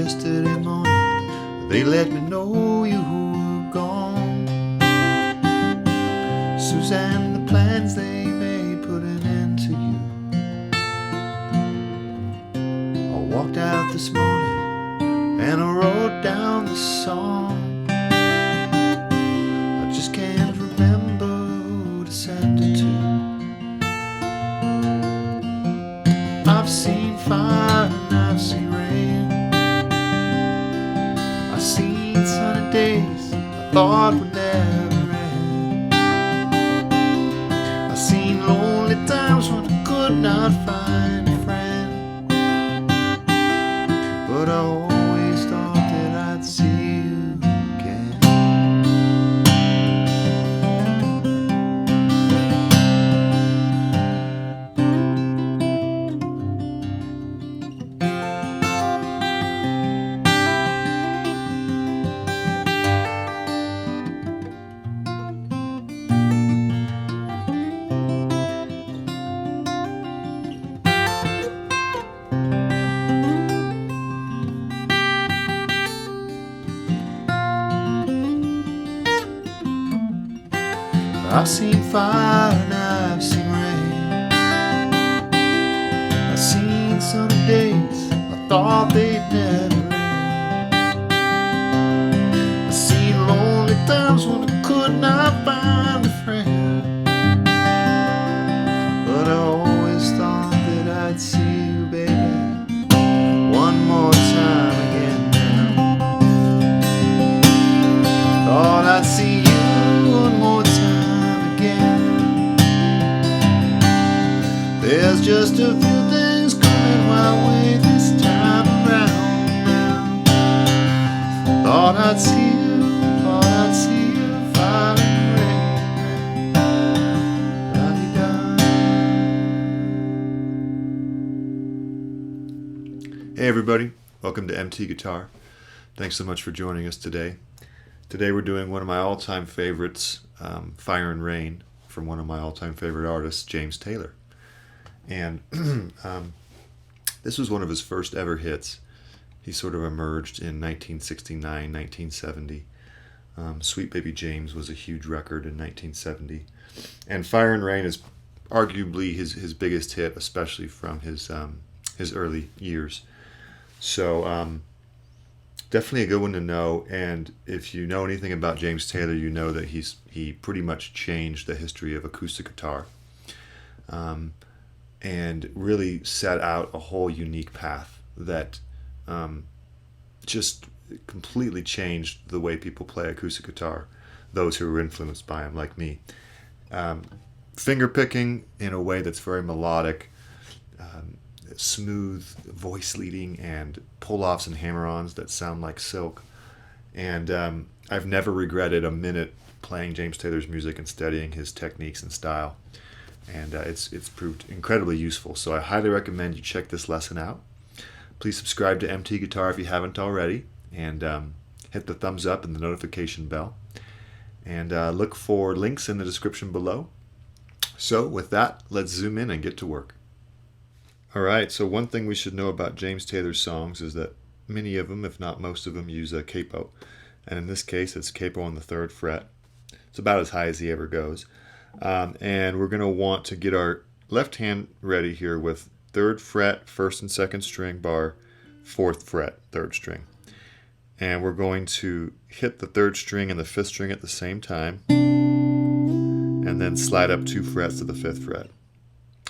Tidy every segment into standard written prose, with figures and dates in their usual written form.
yesterday morning, they let me know you were gone. Suzanne, the plans they may put an end to you. I walked out this morning and I wrote down the song. I just can't remember who to send it to. I've seen fire and I've seen rain. I've seen sunny days I thought would never end. I've seen lonely times when I could not find a friend. But I always thought that I'd see you again. I've seen fire and I've seen rain. I've seen sunny days I thought they'd never end. I've seen lonely times when I could not find a friend. But I always thought that I'd see you, baby, one more time again now. Thought I'd see you one more time. There's just a few things coming my way this time around now. Thought I'd see you falling rain. Hey everybody, welcome to MT Guitar. Thanks so much for joining us today. Today we're doing one of my all-time favorites, Fire and Rain, from one of my all-time favorite artists, James Taylor. And this was one of his first ever hits. He sort of emerged in 1969, 1970. Sweet Baby James was a huge record in 1970. And Fire and Rain is arguably his biggest hit, especially from his early years. So definitely a good one to know. And if you know anything about James Taylor, you know that he pretty much changed the history of acoustic guitar. And really set out a whole unique path that just completely changed the way people play acoustic guitar, those who were influenced by him, like me. Fingerpicking in a way that's very melodic, smooth voice leading, and pull-offs and hammer-ons that sound like silk. And I've never regretted a minute playing James Taylor's music and studying his techniques and style. And it's proved incredibly useful. So I highly recommend you check this lesson out. Please subscribe to MT Guitar if you haven't already, and hit the thumbs up and the notification bell. And look for links in the description below. So with that, let's zoom in and get to work. Alright, so one thing we should know about James Taylor's songs is that many of them, if not most of them, use a capo. And in this case, it's capo on the 3rd fret. It's about as high as he ever goes. And we're going to want to get our left hand ready here with 3rd fret, 1st and 2nd string bar, 4th fret, 3rd string. And we're going to hit the 3rd string and the 5th string at the same time, and then slide up 2 frets to the 5th fret.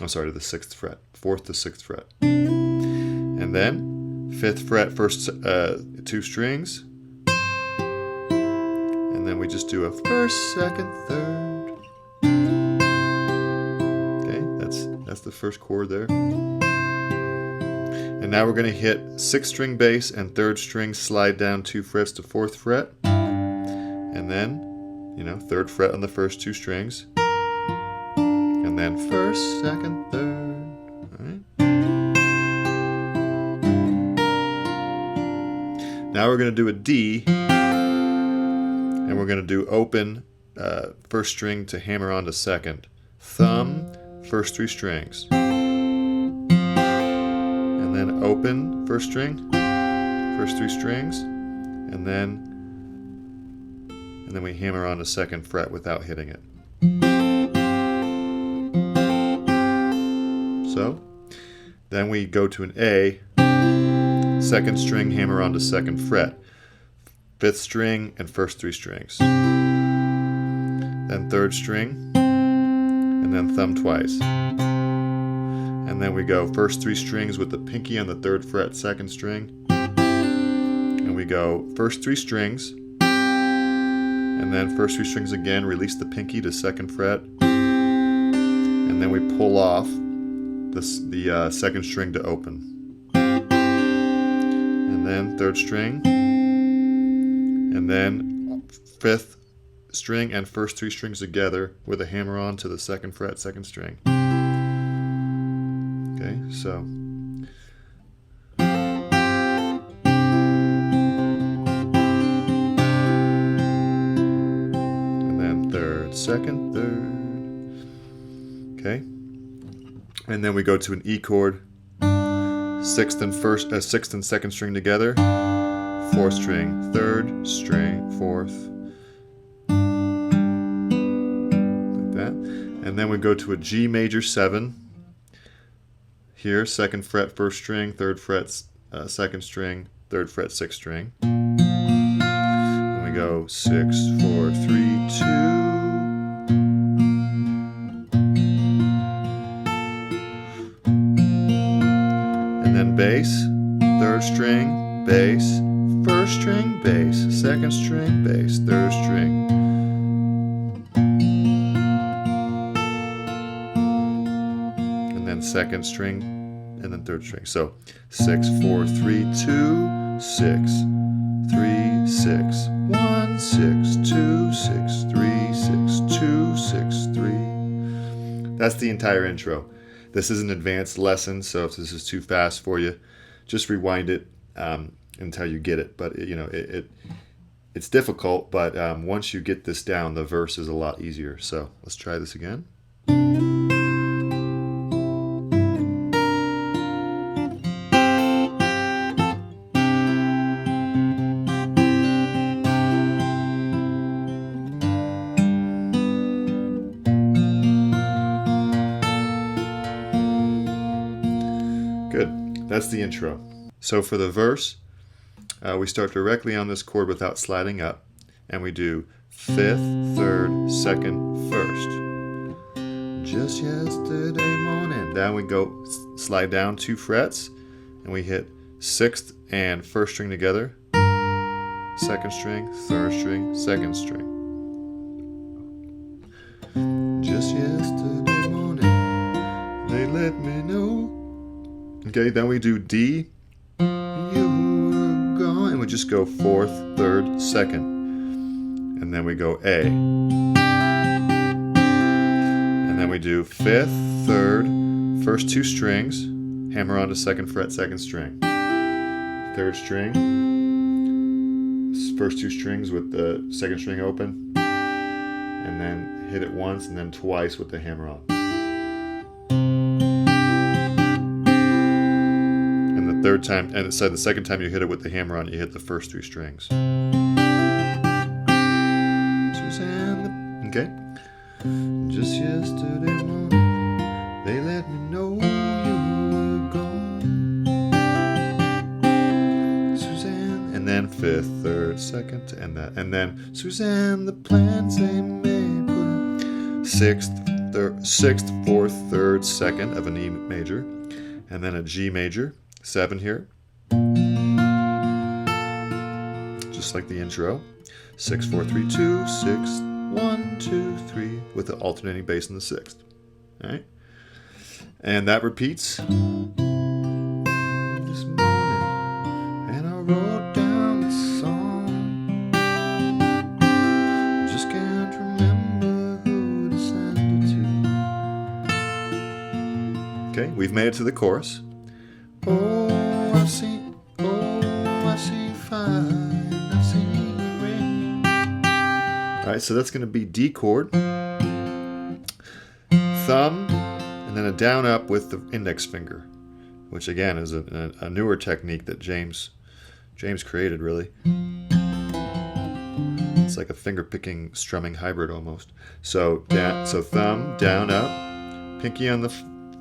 I'm sorry, to the 6th fret, 4th to 6th fret. And then 5th fret, first 2 strings, and then we just do a 1st, 2nd, 3rd. That's the first chord there. And now we're going to hit 6th string bass and 3rd string, slide down 2 frets to 4th fret. And then, 3rd fret on the first 2 strings. And then 1st, 2nd, 3rd. All right. Now we're going to do a D. And we're going to do open 1st string to hammer on to 2nd. Thumb, first 3 strings, and then open 1st string, first 3 strings, and then we hammer on the 2nd fret without hitting it. So, then we go to an A, 2nd string, hammer on the 2nd fret, 5th string, and first 3 strings. Then 3rd string, and then thumb twice. And then we go first 3 strings with the pinky on the 3rd fret, 2nd string. And we go first 3 strings, and then first 3 strings again, release the pinky to 2nd fret. And then we pull off the 2nd string to open. And then 3rd string, and then 5th string and first 3 strings together with a hammer on to the 2nd fret, 2nd string. Okay, so and then 3rd, 2nd, 3rd. Okay, and then we go to an E chord, 6th and 2nd string together, 4th string, 3rd string, 4th. And then we go to a G major 7. Here, 2nd fret, 1st string, 3rd fret, 2nd string, 3rd fret, 6th string. And we go 6, 4, 3, 2. And then bass, 3rd string, bass, 1st string, bass, 2nd string, bass, 3rd string. And then 2nd string, and then 3rd string. So 6, 4, 3, 2, 6, 3, 6, 1, 6, 2, 6, 3, 6, 2, 6, 3. That's the entire intro. This is an advanced lesson, so if this is too fast for you, just rewind it until you get it. But it's difficult, but once you get this down, the verse is a lot easier. So let's try this again. Good. That's the intro. So for the verse, we start directly on this chord without sliding up, and we do 5th, 3rd, 2nd, 1st. Just yesterday morning. Down we go, slide down 2 frets, and we hit 6th and 1st string together, 2nd string, 3rd string, 2nd string. Just yesterday morning, they let me know. Okay, then we do D, you were gone, and we just go 4th, 3rd, 2nd, and then we go A, and then we do 5th, 3rd, first 2 strings, hammer on to 2nd fret, 2nd string, 3rd string, first 2 strings with the 2nd string open, and then hit it once and then twice with the hammer on. Third time, and it said the second time you hit it with the hammer on, you hit the first 3 strings. Suzanne, okay. Just yesterday morning, they let me know you were gone. Suzanne, and then 5th, 3rd, 2nd, and that, and then Suzanne, the plans they may put 6th, 4th, 3rd, 2nd of an E major, and then a G major. 7 here, just like the intro. 6, 4, 3, 2, 6, 1, 2, 3, with the alternating bass in the 6th. All right, and that repeats. This morning, and I wrote down the song. Just can't remember who to send it to. Okay, we've made it to the chorus. Oh, I've seen fire, I've seen rain. All right, so that's going to be D chord, thumb, and then a down up with the index finger, which again is a newer technique that James James created, really. It's like a finger-picking strumming hybrid almost. So thumb, down, up, pinky on the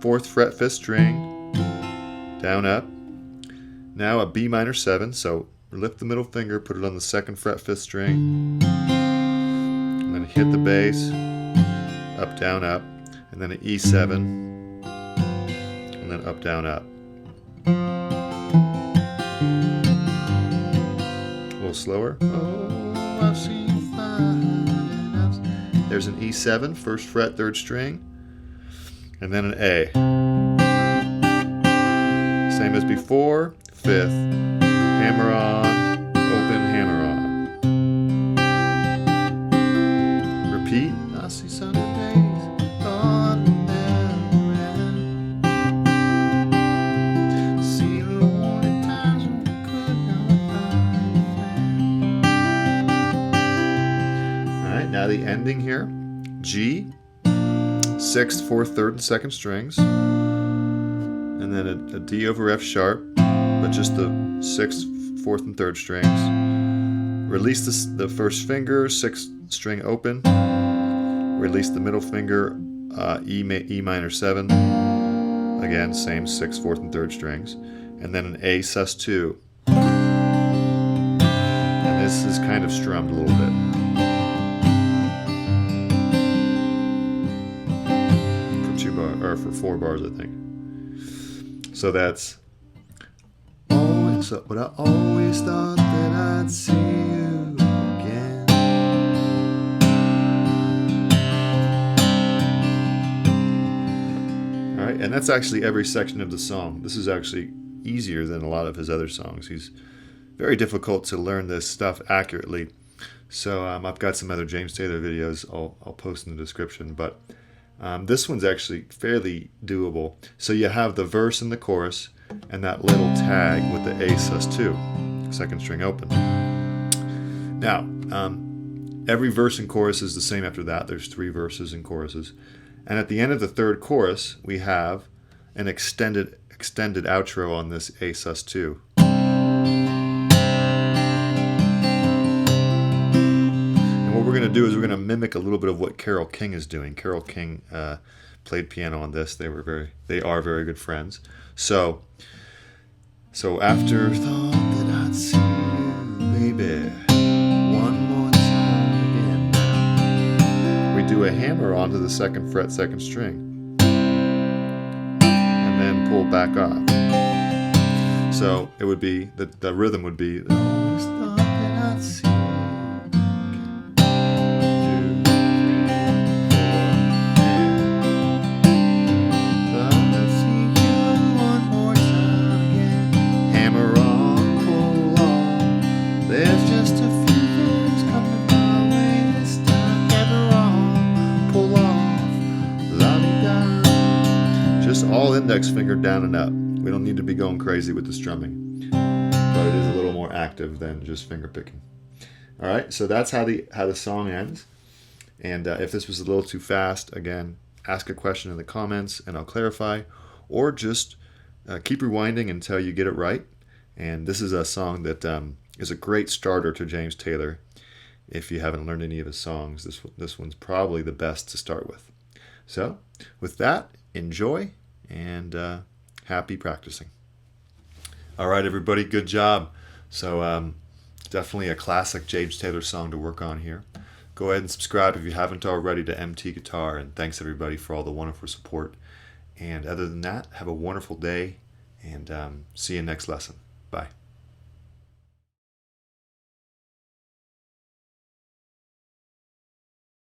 4th fret, 5th string, down, up. Now a B minor 7, so lift the middle finger, put it on the 2nd fret, 5th string, and then hit the bass, up, down, up, and then an E7, and then up, down, up. A little slower. Oh, I've seen fire. There's an E7, 1st fret, 3rd string, and then an A. Same as before, 5th, hammer on, open, hammer on. Repeat. I see sunny days on and see the warning times when we could not find a friend. All right, now the ending here. G, 6th, 4th, 3rd, and 2nd strings. And then a D over F sharp, but just the 6th, 4th, and 3rd strings. Release the 1st finger, 6th string open. Release the middle finger, E minor 7. Again, same 6th, 4th, and 3rd strings. And then an A sus2. And this is kind of strummed a little bit. For 4 bars, I think. So that's but I always thought that I'd see you again. All right, and that's actually every section of the song. This is actually easier than a lot of his other songs. He's very difficult to learn this stuff accurately. So I've got some other James Taylor videos I'll post in the description, but this one's actually fairly doable. So you have the verse and the chorus, and that little tag with the A sus2, 2nd string open. Now, every verse and chorus is the same after that. There's 3 verses and choruses. And at the end of the 3rd chorus, we have an extended outro on this A sus2. And what we're going to do is we're going to mimic a little bit of what Carole King is doing. Carole King played piano on this. They are very good friends. So after thought that I'd see you, baby, one more time again. We do a hammer onto the 2nd fret, 2nd string, and then pull back off. So it would be the rhythm would be. Always thought that I'd see you. All index finger down and up. We don't need to be going crazy with the strumming, but it is a little more active than just finger picking. All right, so that's how the song ends. And if this was a little too fast, again, ask a question in the comments and I'll clarify, or just keep rewinding until you get it right. And this is a song that is a great starter to James Taylor. If you haven't learned any of his songs, this one's probably the best to start with. So with that, enjoy. And happy practicing. All right, everybody, good job. So definitely a classic James Taylor song to work on here. Go ahead and subscribe if you haven't already to MT Guitar, and thanks everybody for all the wonderful support. And other than that, have a wonderful day, and see you next lesson. Bye.